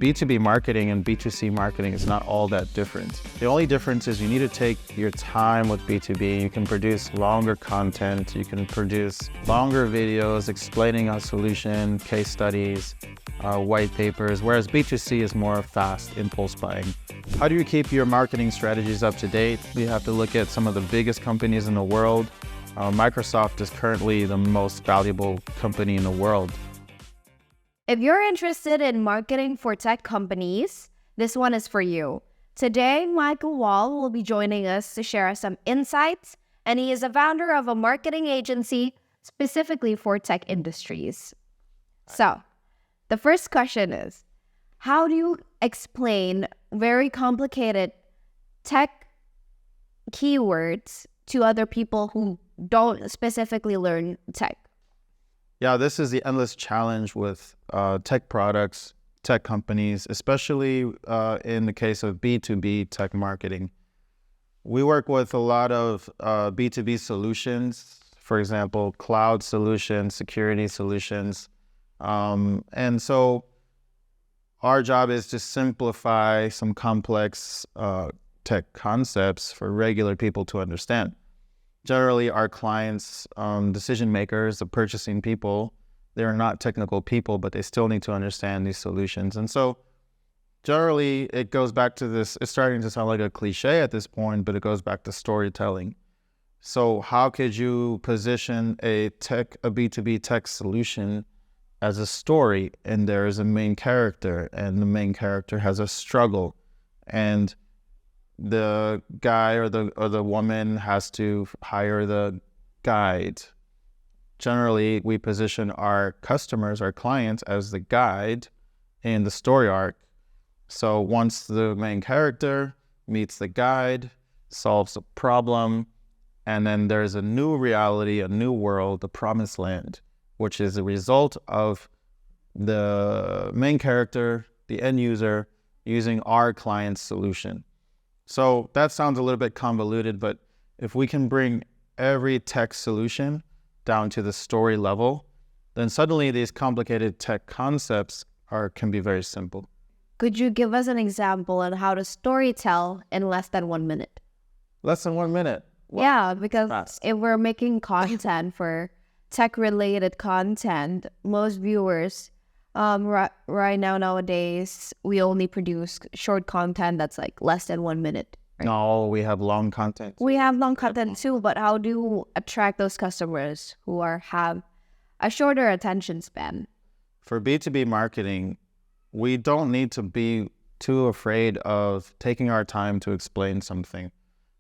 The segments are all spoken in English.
B2B marketing and B2C marketing is not all that different. The only difference is you need to take your time with B2B. You can produce longer content, you can produce longer videos explaining a solution, case studies, white papers, whereas B2C is more fast impulse buying. How do you keep your marketing strategies up to date? You have to look at some of the biggest companies in the world. Microsoft is currently the most valuable company in the world. If you're interested in marketing for tech companies, this one is for you. Today, Michael Wall will be joining us to share some insights, and he is a founder of a marketing agency specifically for tech industries. So, the first question is, how do you explain very complicated tech keywords to other people who don't specifically learn tech? Yeah, this is the endless challenge with tech products, tech companies, especially in the case of B2B tech marketing. We work with a lot of B2B solutions, for example, cloud solutions, security solutions. And so our job is to simplify some complex tech concepts for regular people to understand. Generally, our clients, decision makers, the purchasing people, they're not technical people, but they still need to understand these solutions. And so generally, it goes back to this, it's starting to sound like a cliche at this point, but it goes back to storytelling. So how could you position a B2B tech solution as a story, and there is a main character, and the main character has a struggle, and the guy or the woman has to hire the guide. Generally, we position our customers, our clients, as the guide in the story arc. So once the main character meets the guide, solves a problem, and then there's a new reality, a new world, the promised land, which is a result of the main character, the end user, using our client's solution. So that sounds a little bit convoluted, but if we can bring every tech solution down to the story level, then suddenly these complicated tech concepts can be very simple. Could you give us an example on how to storytell in less than 1 minute? Less than 1 minute? Wow. Yeah, because if we're making content for tech-related content, most viewers right now nowadays, we only produce short content that's like less than 1 minute. Right? No, we have long content. We have long content too, but how do you attract those customers who have a shorter attention span? For B2B marketing, we don't need to be too afraid of taking our time to explain something.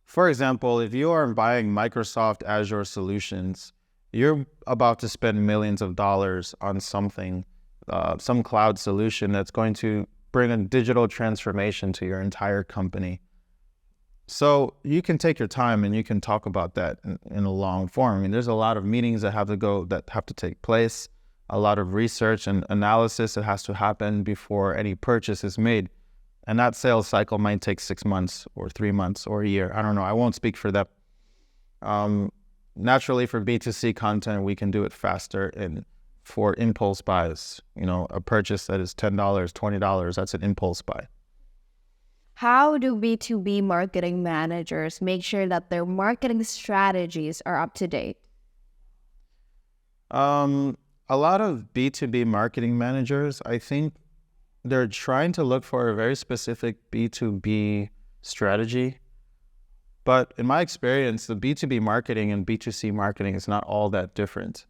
For example, if you are buying Microsoft Azure solutions, you're about to spend millions of dollars on something, some cloud solution that's going to bring a digital transformation to your entire company. So you can take your time and you can talk about that in a long form. I mean, there's a lot of meetings that have to take place, a lot of research and analysis that has to happen before any purchase is made. And that sales cycle might take 6 months or 3 months or a year. I don't know. I won't speak for that. Naturally, for B2C content, we can do it faster. And for impulse buys, a purchase that is $10, $20, that's an impulse buy. How do B2B marketing managers make sure that their marketing strategies are up to date? A lot of B2B marketing managers, I think they're trying to look for a very specific B2B strategy. But in my experience, the B2B marketing and B2C marketing is not all that different.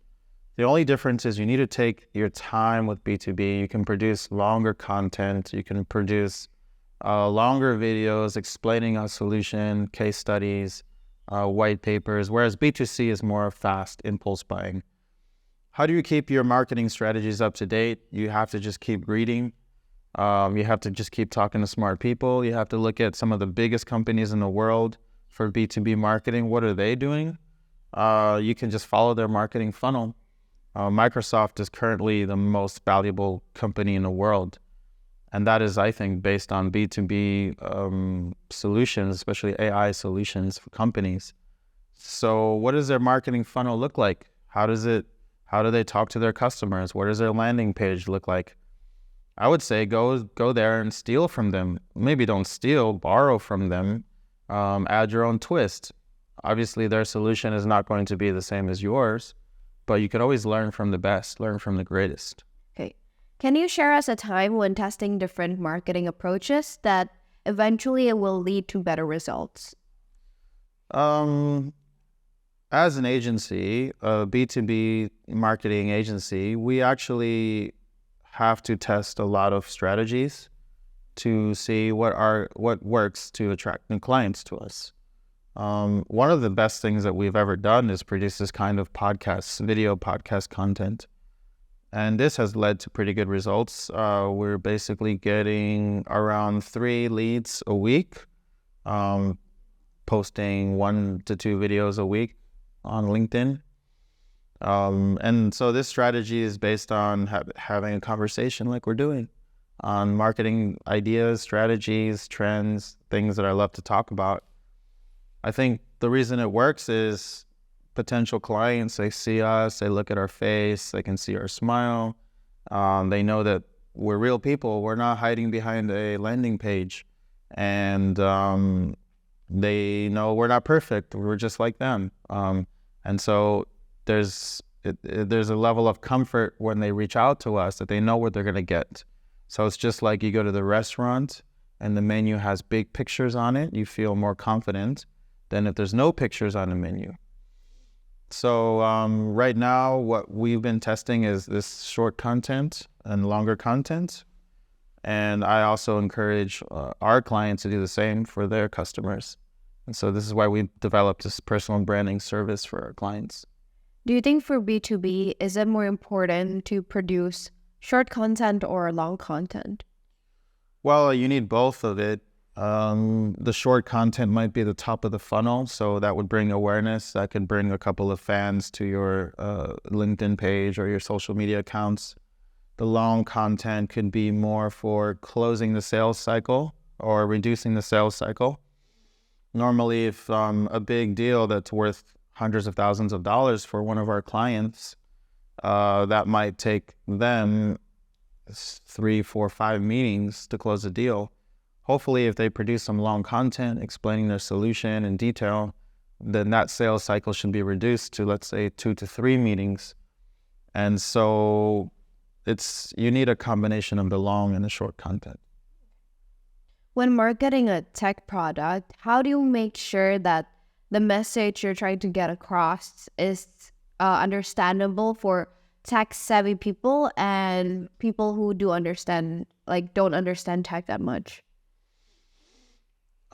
The only difference is you need to take your time with B2B. You can produce longer content. You can produce longer videos explaining a solution, case studies, white papers, whereas B2C is more fast impulse buying. How do you keep your marketing strategies up to date? You have to just keep reading. You have to just keep talking to smart people. You have to look at some of the biggest companies in the world for B2B marketing. What are they doing? You can just follow their marketing funnel. Microsoft is currently the most valuable company in the world. And that is, I think, based on B2B solutions, especially AI solutions for companies. So what does their marketing funnel look like? How do they talk to their customers? What does their landing page look like? I would say go there and steal from them. Maybe don't steal, borrow from them. Add your own twist. Obviously, their solution is not going to be the same as yours, but you can always learn from the best, learn from the greatest. Okay. Can you share us a time when testing different marketing approaches that eventually it will lead to better results? As an agency, a B2B marketing agency, we actually have to test a lot of strategies to see what works to attract new clients to us. One of the best things that we've ever done is produce this kind of video podcast content. And this has led to pretty good results. We're basically getting around 3 leads a week, posting 1 to 2 videos a week on LinkedIn. And so this strategy is based on having a conversation like we're doing on marketing ideas, strategies, trends, things that I love to talk about. I think the reason it works is potential clients, they see us, they look at our face, they can see our smile. They know that we're real people. We're not hiding behind a landing page. And they know we're not perfect. We're just like them. And so there's a level of comfort when they reach out to us that they know what they're going to get. So it's just like you go to the restaurant and the menu has big pictures on it, you feel more confident than if there's no pictures on the menu. So right now, what we've been testing is this short content and longer content. And I also encourage our clients to do the same for their customers. And so this is why we developed this personal branding service for our clients. Do you think for B2B, is it more important to produce short content or long content? Well, you need both of it. The short content might be the top of the funnel, so that would bring awareness. That could bring a couple of fans to your LinkedIn page or your social media accounts. The long content could be more for closing the sales cycle or reducing the sales cycle. Normally, if a big deal that's worth hundreds of thousands of dollars for one of our clients, that might take them 3, 4, 5 meetings to close a deal. Hopefully, if they produce some long content explaining their solution in detail, then that sales cycle should be reduced to, let's say, 2 to 3 meetings. And so you need a combination of the long and the short content. When marketing a tech product, how do you make sure that the message you're trying to get across is understandable for tech-savvy people and people who don't understand tech that much?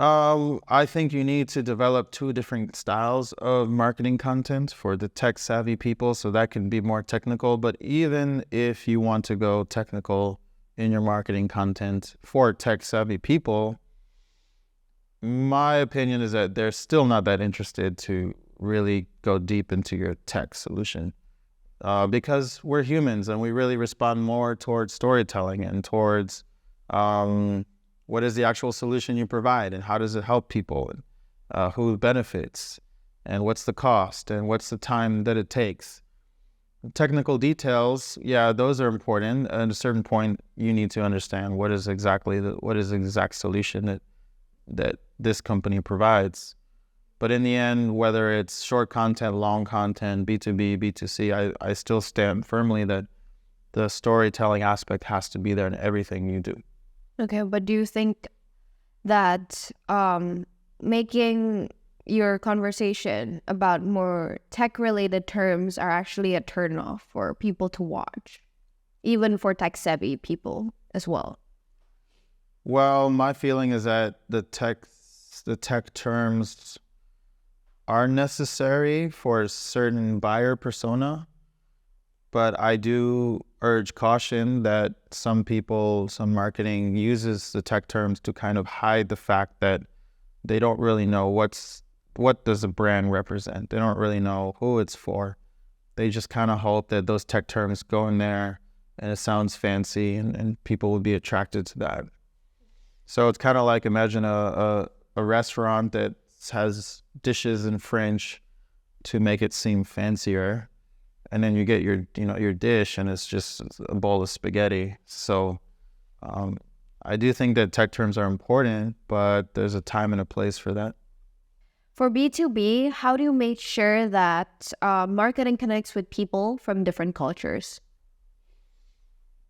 I think you need to develop 2 different styles of marketing content for the tech-savvy people, so that can be more technical. But even if you want to go technical in your marketing content for tech-savvy people, my opinion is that they're still not that interested to really go deep into your tech solution because we're humans and we really respond more towards storytelling and towards what is the actual solution you provide and how does it help people and who benefits and what's the cost and what's the time that it takes. Technical details, yeah, those are important. At a certain point, you need to understand what is the exact solution that this company provides. But in the end, whether it's short content, long content, B2B, B2C, I still stand firmly that the storytelling aspect has to be there in everything you do. Okay, but do you think that making your conversation about more tech-related terms are actually a turn-off for people to watch, even for tech-savvy people as well? Well, my feeling is that the tech terms are necessary for a certain buyer persona, but I do urge caution that some marketing uses the tech terms to kind of hide the fact that they don't really know what does a brand represent. They don't really know who it's for. They just kind of hope that those tech terms go in there and it sounds fancy and people will be attracted to that. So it's kind of like, imagine a restaurant that has dishes in French to make it seem fancier. And then you get your dish and it's just a bowl of spaghetti. So I do think that tech terms are important, but there's a time and a place for that. For B2B, how do you make sure that marketing connects with people from different cultures?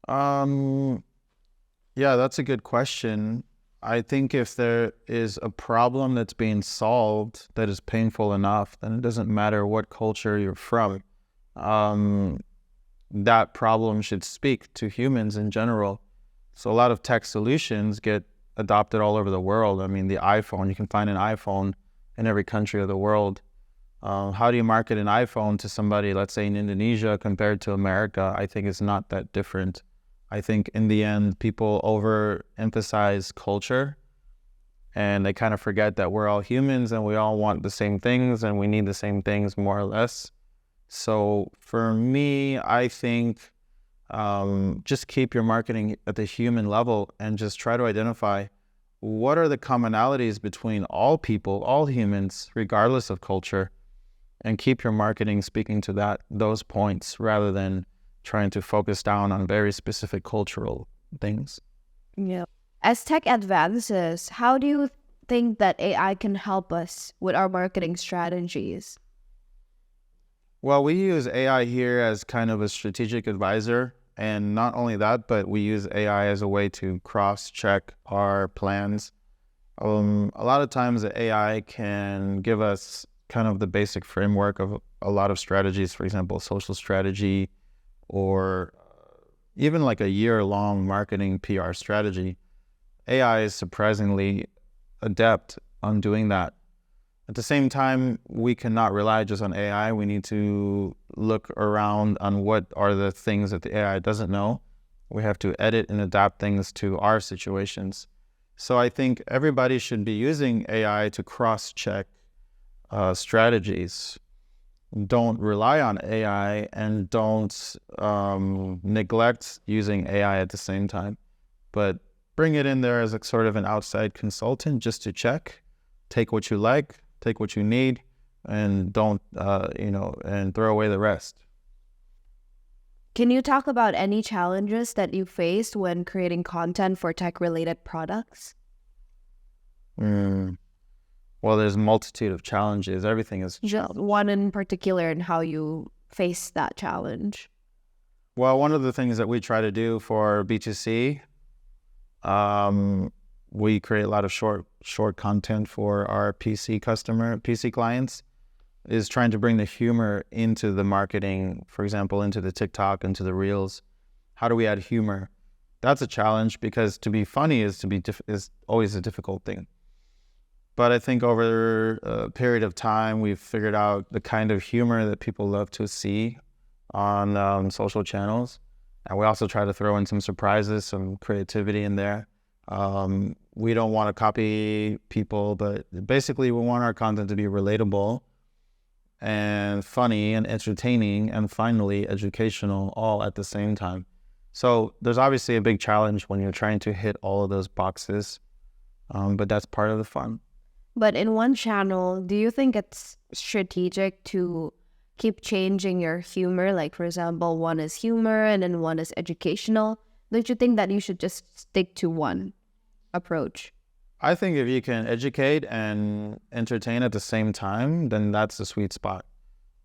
Um, yeah, that's a good question. I think if there is a problem that's being solved that is painful enough, then it doesn't matter what culture you're from. Um, that problem should speak to humans in general. So a lot of tech solutions get adopted all over the world. I mean, the iPhone, you can find an iPhone in every country of the world. How do you market an iPhone to somebody, let's say in Indonesia compared to America? I think it's not that different. I think in the end, people overemphasize culture and they kind of forget that we're all humans and we all want the same things and we need the same things more or less. So for me, I think just keep your marketing at the human level and just try to identify what are the commonalities between all people, all humans, regardless of culture, and keep your marketing speaking to those points rather than trying to focus down on very specific cultural things. Yeah. As tech advances, how do you think that AI can help us with our marketing strategies? Well, we use AI here as kind of a strategic advisor. And not only that, but we use AI as a way to cross-check our plans. A lot of times the AI can give us kind of the basic framework of a lot of strategies, for example, social strategy, or even like a year-long marketing PR strategy. AI is surprisingly adept on doing that. At the same time, we cannot rely just on AI. We need to look around on what are the things that the AI doesn't know. We have to edit and adapt things to our situations. So I think everybody should be using AI to cross-check strategies. Don't rely on AI and don't neglect using AI at the same time. But bring it in there as a sort of an outside consultant just to check, take what you like, take what you need, and don't, and throw away the rest. Can you talk about any challenges that you faced when creating content for tech-related products? Well, there's a multitude of challenges. Everything is Just one in particular and how you faced that challenge. Well, one of the things that we try to do for B2C, we create a lot of short content for our PC clients, is trying to bring the humor into the marketing, for example, into the TikTok, into the Reels. How do we add humor? That's a challenge because to be funny is always a difficult thing. But I think over a period of time, we've figured out the kind of humor that people love to see on social channels. And we also try to throw in some surprises, some creativity in there. We don't want to copy people, but basically we want our content to be relatable and funny and entertaining and finally educational all at the same time. So there's obviously a big challenge when you're trying to hit all of those boxes, but that's part of the fun. But in one channel, do you think it's strategic to keep changing your humor? Like, for example, one is humor and then one is educational. Don't you think that you should just stick to one approach? I think if you can educate and entertain at the same time, then that's the sweet spot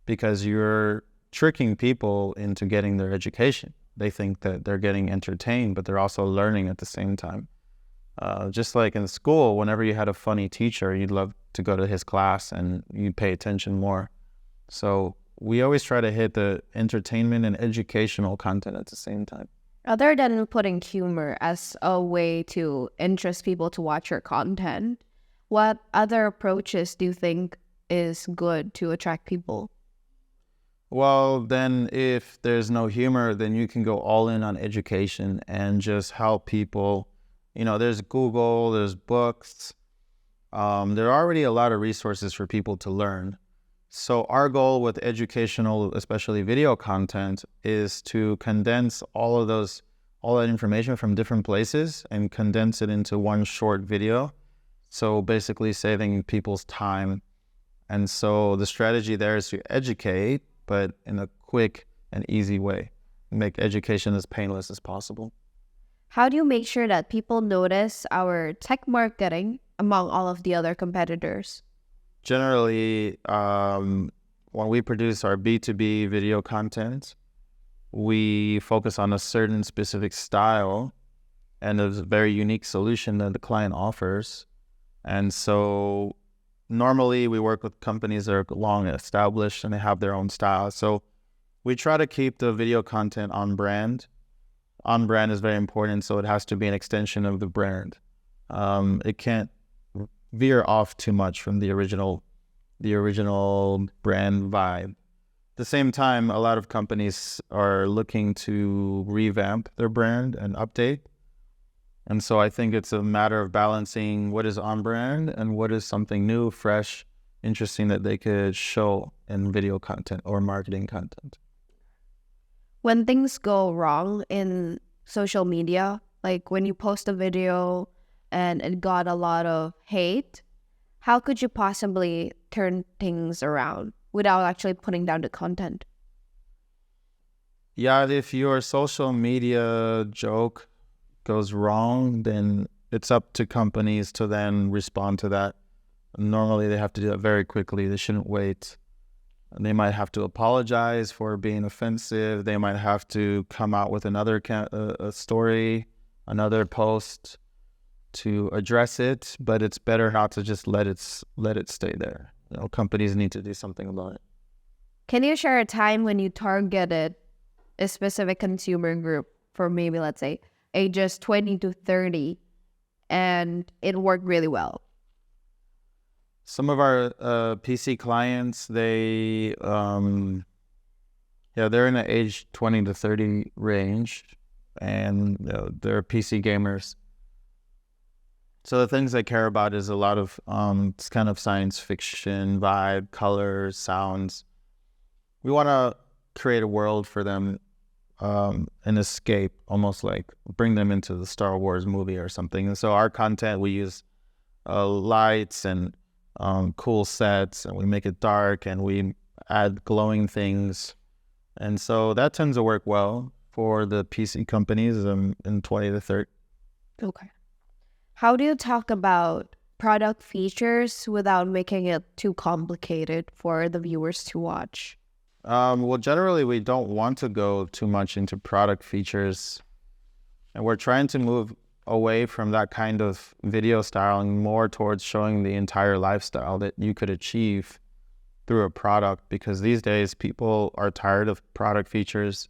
because you're tricking people into getting their education. They think that they're getting entertained, but they're also learning at the same time. Just like in school, whenever you had a funny teacher, you'd love to go to his class and you'd pay attention more. So we always try to hit the entertainment and educational content at the same time. Other than putting humor as a way to interest people to watch your content, what other approaches do you think is good to attract people? Well, then if there's no humor, then you can go all in on education and just help people. There's Google, there's books. There are already a lot of resources for people to learn. So our goal with educational, especially video content, is to condense all that information from different places and condense it into one short video. So basically saving people's time. And so the strategy there is to educate, but in a quick and easy way. Make education as painless as possible. How do you make sure that people notice our tech marketing among all of the other competitors? Generally, when we produce our B2B video content, we focus on a certain specific style and a very unique solution that the client offers. And so normally we work with companies that are long established and they have their own style. So we try to keep the video content on brand. On brand is very important, so it has to be an extension of the brand. It can't veer off too much from the original brand vibe. At the same time, a lot of companies are looking to revamp their brand and update. And so I think it's a matter of balancing what is on brand and what is something new, fresh, interesting that they could show in video content or marketing content. When things go wrong in social media, like when you post a video and it got a lot of hate, how could you possibly turn things around without actually putting down the content? Yeah, if your social media joke goes wrong, then it's up to companies to then respond to that. Normally, they have to do that very quickly. They shouldn't wait. They might have to apologize for being offensive. They might have to come out with another story, another post to address it. But it's better not to just let it stay there. Companies need to do something about it. Can you share a time when you targeted a specific consumer group for maybe, let's say, ages 20 to 30, and it worked really well? Some of our PC clients, they're in the age 20 to 30 range, and they're PC gamers. So the things they care about is a lot of it's kind of science fiction vibe, colors, sounds. We want to create a world for them, an escape, almost like bring them into the Star Wars movie or something. And so our content, we use lights and cool sets, and we make it dark, and we add glowing things. And so that tends to work well for the PC companies in 20 to 30. Okay. How do you talk about product features without making it too complicated for the viewers to watch? Well, generally, we don't want to go too much into product features, and we're trying to move away from that kind of video style and more towards showing the entire lifestyle that you could achieve through a product, because these days people are tired of product features.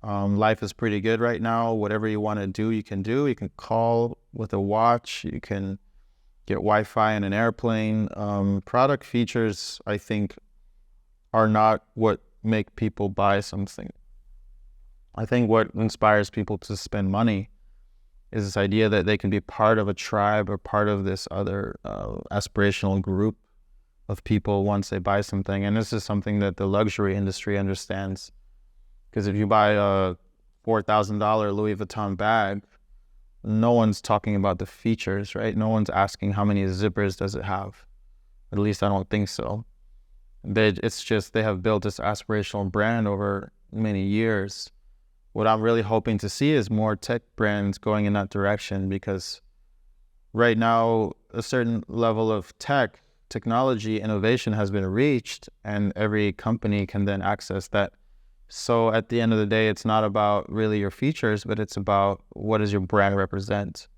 Life is pretty good right now. Whatever you want to do, you can do. You can call with a watch. You can get Wi-Fi in an airplane. Product features, I think, are not what make people buy something. I think what inspires people to spend money is this idea that they can be part of a tribe or part of this other aspirational group of people once they buy something. And this is something that the luxury industry understands. Because if you buy a $4,000 Louis Vuitton bag, no one's talking about the features, right? No one's asking how many zippers does it have. At least I don't think so. It's just they have built this aspirational brand over many years. What I'm really hoping to see is more tech brands going in that direction, because right now a certain level of technology innovation has been reached, and every company can then access that. So at the end of the day, it's not about really your features, but it's about what does your brand represent.